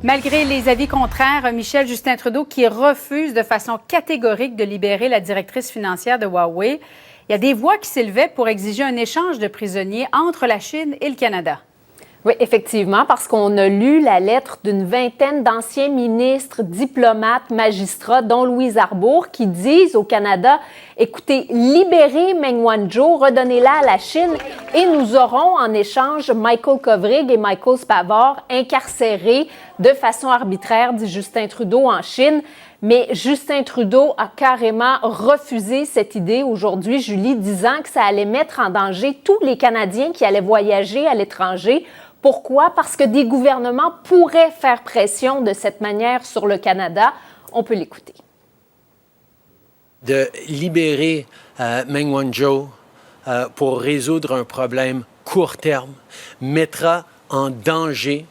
Malgré les avis contraires, Justin Trudeau qui refuse de façon catégorique de libérer la directrice financière de Huawei, il y a des voix qui s'élevaient pour exiger un échange de prisonniers entre la Chine et le Canada. Oui, effectivement, parce qu'on a lu la lettre d'une vingtaine d'anciens ministres, diplomates, magistrats, dont Louise Arbour, qui disent au Canada, écoutez, libérez Meng Wanzhou, redonnez-la à la Chine et nous aurons en échange Michael Kovrig et Michael Spavor incarcérés de façon arbitraire, dit Justin Trudeau en Chine. Mais Justin Trudeau a carrément refusé cette idée aujourd'hui, Julie, disant que ça allait mettre en danger tous les Canadiens qui allaient voyager à l'étranger. Pourquoi? Parce que des gouvernements pourraient faire pression de cette manière sur le Canada. On peut l'écouter. De libérer Meng Wanzhou pour résoudre un problème court terme mettra en danger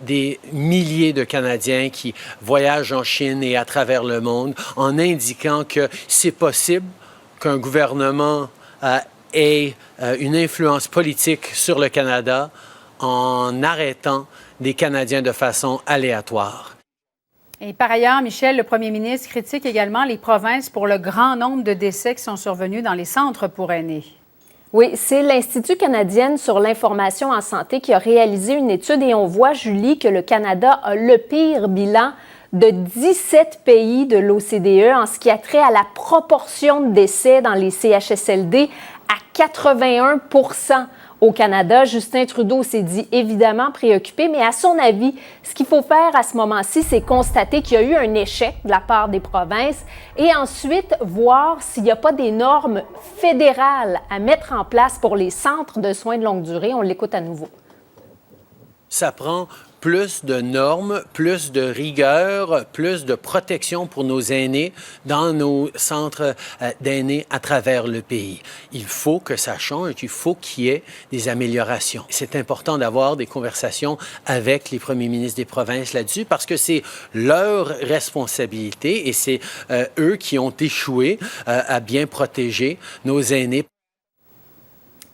des milliers de Canadiens qui voyagent en Chine et à travers le monde en indiquant que c'est possible qu'un gouvernement ait une influence politique sur le Canada en arrêtant des Canadiens de façon aléatoire. Et par ailleurs, Michel, le premier ministre critique également les provinces pour le grand nombre de décès qui sont survenus dans les centres pour aînés. Oui, c'est l'Institut canadien sur l'information en santé qui a réalisé une étude et on voit, Julie, que le Canada a le pire bilan de 17 pays de l'OCDE en ce qui a trait à la proportion de décès dans les CHSLD à 81 % au Canada. Justin Trudeau s'est dit évidemment préoccupé, mais à son avis, ce qu'il faut faire à ce moment-ci, c'est constater qu'il y a eu un échec de la part des provinces et ensuite voir s'il n'y a pas des normes fédérales à mettre en place pour les centres de soins de longue durée. On l'écoute à nouveau. Ça prend plus de normes, plus de rigueur, plus de protection pour nos aînés dans nos centres d'aînés à travers le pays. Il faut que ça change, il faut qu'il y ait des améliorations. C'est important d'avoir des conversations avec les premiers ministres des provinces là-dessus parce que c'est leur responsabilité et c'est eux qui ont échoué à bien protéger nos aînés.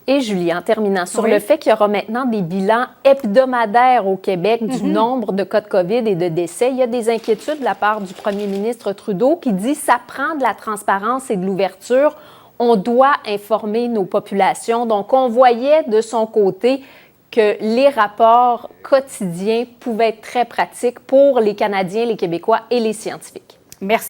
Et Julie, en terminant, sur le fait qu'il y aura maintenant des bilans hebdomadaires au Québec du nombre de cas de COVID et de décès, il y a des inquiétudes de la part du premier ministre Trudeau qui dit « ça prend de la transparence et de l'ouverture, on doit informer nos populations ». Donc, on voyait de son côté que les rapports quotidiens pouvaient être très pratiques pour les Canadiens, les Québécois et les scientifiques. Merci.